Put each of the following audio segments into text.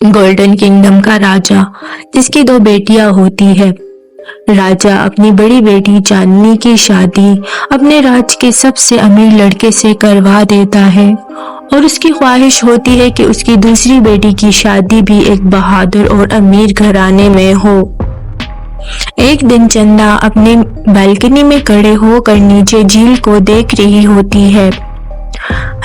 Golden kingdom का राजा, जिसकी 2 बेटियां होती है। राजा अपनी बड़ी बेटी चांदनी की शादी अपने राज्य के सबसे अमीर लड़के से करवा देता है और उसकी ख्वाहिश होती है कि उसकी दूसरी बेटी की शादी भी एक बहादुर और अमीर घराने में हो। एक दिन चंदा अपनी बालकनी में खड़े होकर नीचे झील को देख रही होती है।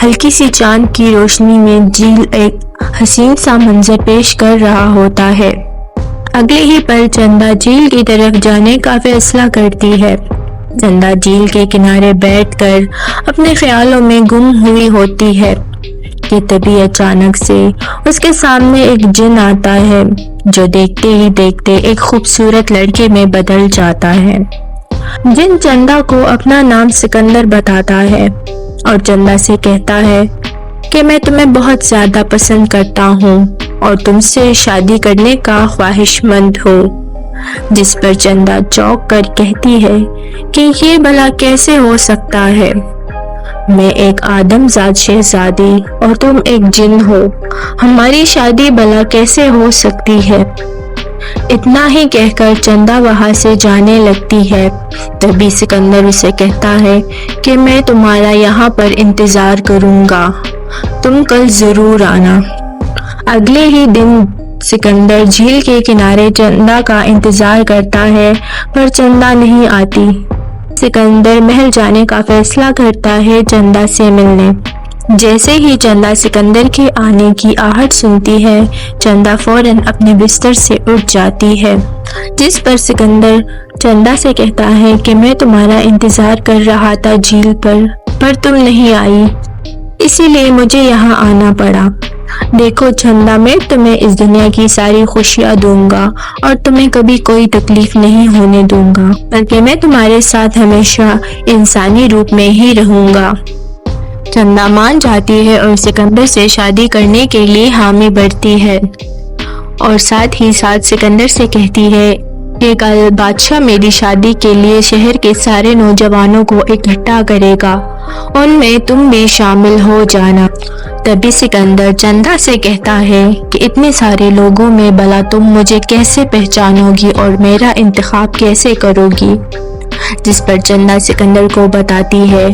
हल्की सी चांद की रोशनी में झील एक हसीन सा मंजर पेश कर रहा होता है। अगले ही पल चंदा झील की तरफ जाने का फैसला करती है। चंदा झील के किनारे बैठकर अपने ख्यालों में गुम हुई होती है कि तभी अचानक से उसके सामने एक जिन आता है जो देखते ही देखते एक खूबसूरत लड़के में बदल जाता है। जिन चंदा को अपना नाम सिकंदर बताता है और चंदा से कहता है कि मैं तुम्हें बहुत ज्यादा पसंद करता हूँ और तुमसे शादी करने का ख्वाहिशमंद हूँ। जिस पर चंदा चौंक कर कहती है कि ये भला कैसे हो सकता है, मैं एक आदमजाद शहजादी और तुम एक जिन हो, हमारी शादी भला कैसे हो सकती है। इतना ही कहकर चंदा वहां से जाने लगती है। तभी सिकंदर उसे कहता है कि मैं तुम्हारा यहाँ पर इंतजार करूंगा, तुम कल जरूर आना। अगले ही दिन सिकंदर झील के किनारे चंदा का इंतजार करता है, पर चंदा नहीं आती। सिकंदर महल जाने का फैसला करता है चंदा से मिलने। जैसे ही चंदा सिकंदर के आने की आहट सुनती है, चंदा फौरन अपने बिस्तर से उठ जाती है। जिस पर सिकंदर चंदा से कहता है कि मैं तुम्हारा इंतजार कर रहा था झील पर तुम नहीं आई, इसीलिए मुझे यहाँ आना पड़ा। देखो चंदा, मैं तुम्हें इस दुनिया की सारी खुशियाँ दूंगा और तुम्हें कभी कोई तकलीफ नहीं होने दूंगा, बल्कि मैं तुम्हारे साथ हमेशा इंसानी रूप में ही रहूंगा। चंदा मान जाती है और सिकंदर से शादी करने के लिए हामी भरती है और साथ ही साथ सिकंदर से कहती है कि कल बादशाह मेरी शादी के लिए शहर के सारे नौजवानों को इकट्ठा करेगा, उनमें तुम भी शामिल हो जाना। तभी सिकंदर चंदा से कहता है कि इतने सारे लोगों में भला तुम मुझे कैसे पहचानोगी और मेरा इंतखाब कैसे करोगी। जिस पर चंदा सिकंदर को बताती है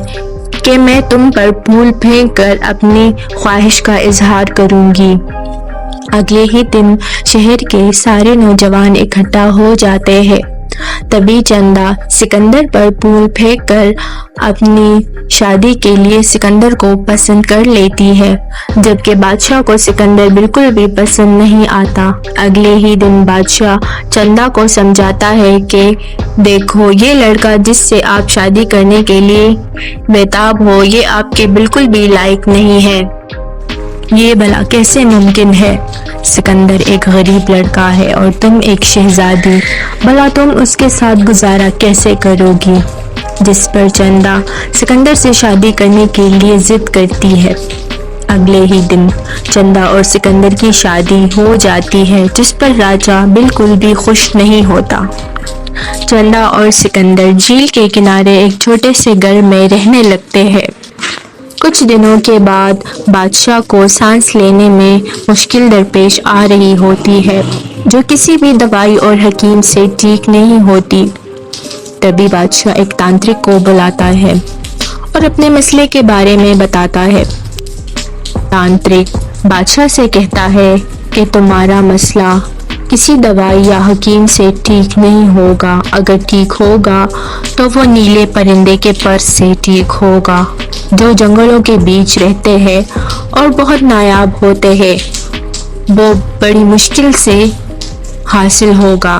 कि मैं तुम पर फूल फेंक कर अपनी ख्वाहिश का इजहार करूंगी। अगले ही दिन शहर के सारे नौजवान इकट्ठा हो जाते हैं। तभी चंदा सिकंदर पर फूल फेंक कर अपनी शादी के लिए सिकंदर को पसंद कर लेती है, जबकि बादशाह को सिकंदर बिल्कुल भी पसंद नहीं आता। अगले ही दिन बादशाह चंदा को समझाता है कि देखो, ये लड़का जिससे आप शादी करने के लिए बेताब हो, ये आपके बिल्कुल भी लायक नहीं है। ये भला कैसे मुमकिन है? सिकंदर एक गरीब लड़का है और तुम एक शहजादी, भला तुम उसके साथ गुजारा कैसे करोगी। जिस पर चंदा सिकंदर से शादी करने के लिए जिद करती है। अगले ही दिन चंदा और सिकंदर की शादी हो जाती है, जिस पर राजा बिल्कुल भी खुश नहीं होता। चंदा और सिकंदर झील के किनारे एक छोटे से घर में रहने लगते हैं। कुछ दिनों के बाद बादशाह को सांस लेने में मुश्किल दरपेश आ रही होती है, जो किसी भी दवाई और हकीम से ठीक नहीं होती। तभी बादशाह एक तांत्रिक को बुलाता है और अपने मसले के बारे में बताता है। तांत्रिक बादशाह से कहता है कि तुम्हारा मसला किसी दवाई या हकीम से ठीक नहीं होगा। अगर ठीक होगा तो वो नीले परिंदे के पर से ठीक होगा, जो जंगलों के बीच रहते हैं और बहुत नायाब होते हैं। वो बड़ी मुश्किल से हासिल होगा।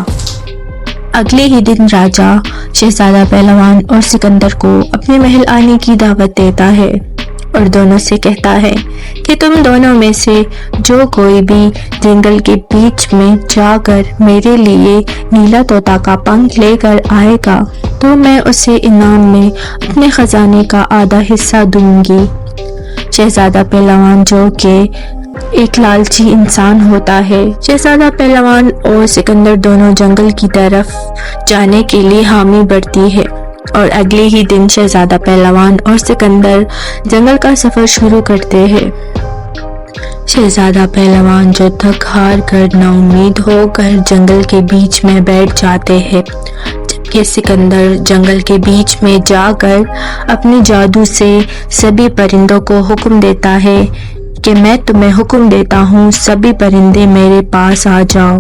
अगले ही दिन राजा शहजादा पहलवान और सिकंदर को अपने महल आने की दावत देता है और दोनों से कहता है कि तुम दोनों में से जो कोई भी जंगल के बीच में जाकर मेरे लिए नीला तोता का पंख लेकर आएगा, तो मैं उसे इनाम में अपने खजाने का आधा हिस्सा दूंगी। शहजादा पहलवान, जो कि एक लालची इंसान होता है, शहजादा पहलवान और सिकंदर दोनों जंगल की तरफ जाने के लिए हामी भरती है और अगले ही दिन शहजादा पहलवान और सिकंदर जंगल का सफर शुरू करते हैं। शहजादा पहलवान जो थक हार कर ना उम्मीद होकर जंगल के बीच में बैठ जाते हैं, जबकि सिकंदर जंगल के बीच में जाकर अपने जादू से सभी परिंदों को हुक्म देता है कि मैं तुम्हें हुक्म देता हूँ, सभी परिंदे मेरे पास आ जाओ।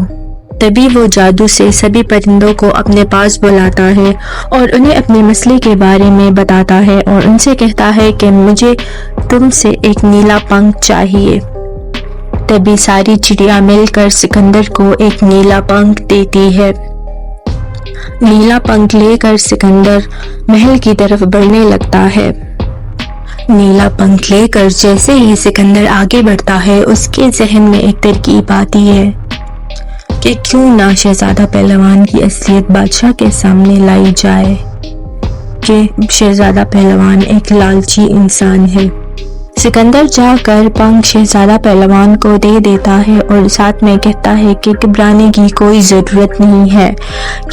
तभी वो जादू से सभी परिंदों को अपने पास बुलाता है और उन्हें अपने मसले के बारे में बताता है और उनसे कहता है कि मुझे तुमसे एक नीला पंख चाहिए। तभी सारी चिड़िया मिलकर सिकंदर को एक नीला पंख देती है। नीला पंख लेकर सिकंदर महल की तरफ बढ़ने लगता है। नीला पंख लेकर जैसे ही सिकंदर आगे बढ़ता है, उसके जहन में एक तरकीब आती है कि क्यों ना शहजादा पहलवान की असलियत बादशाह के सामने लाई जाए कि शहजादा पहलवान एक लालची इंसान है। सिकंदर जाकर पंख शहजादा पहलवान को दे देता है और साथ में कहता है कि घबराने की कोई ज़रूरत नहीं है,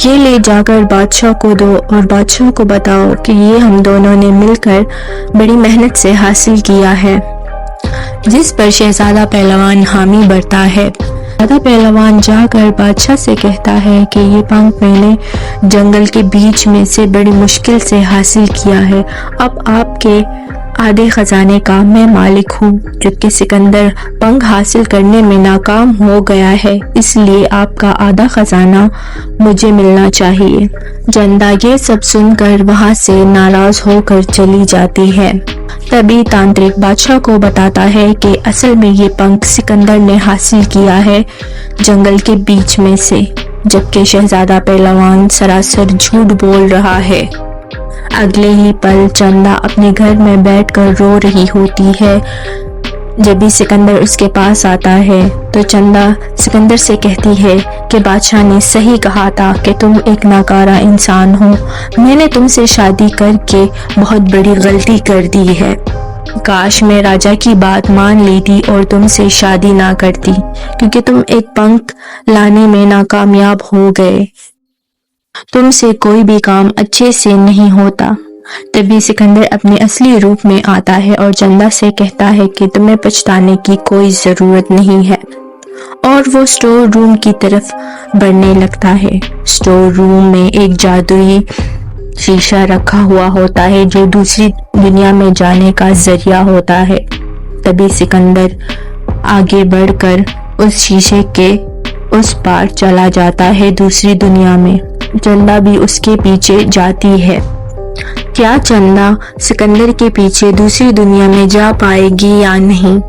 ये ले जाकर बादशाह को दो और बादशाह को बताओ कि ये हम दोनों ने मिलकर बड़ी मेहनत से हासिल किया है। जिस पर शहजादा पहलवान हामी भरता है। शहजादा पहलवान जाकर बादशाह से कहता है कि ये पंख मैंने जंगल के बीच में से बड़ी मुश्किल से हासिल किया है। अब आपके आधे खजाने का मैं मालिक हूँ, जबकि सिकंदर पंख हासिल करने में नाकाम हो गया है, इसलिए आपका आधा खजाना मुझे मिलना चाहिए। चंदा ये सब सुनकर वहाँ से नाराज होकर चली जाती है। तभी तांत्रिक बादशाह को बताता है कि असल में ये पंख सिकंदर ने हासिल किया है जंगल के बीच में से, जबकि शहजादा पहलवान सरासर झूठ बोल रहा है। अगले ही पल चंदा अपने घर में बैठकर रो रही होती है। जब भी सिकंदर उसके पास आता है तो चंदा सिकंदर से कहती है कि बादशाह ने सही कहा था कि तुम एक नाकारा इंसान हो। मैंने तुमसे शादी करके बहुत बड़ी गलती कर दी है। काश मैं राजा की बात मान लेती और तुमसे शादी ना करती, क्योंकि तुम एक पंख लाने में नाकामयाब हो गए। तुमसे कोई भी काम अच्छे से नहीं होता। तभी सिकंदर अपने असली रूप में आता है और चंदा से कहता है कि तुम्हें पछताने की कोई जरूरत नहीं है, और वो स्टोर रूम की तरफ बढ़ने लगता है। स्टोर रूम में एक जादुई शीशा रखा हुआ होता है जो दूसरी दुनिया में जाने का जरिया होता है। तभी सिकंदर आगे बढ़कर उस शीशे के उस पार चला जाता है दूसरी दुनिया में। चंदा भी उसके पीछे जाती है। क्या चंदा सिकंदर के पीछे दूसरी दुनिया में जा पाएगी या नहीं?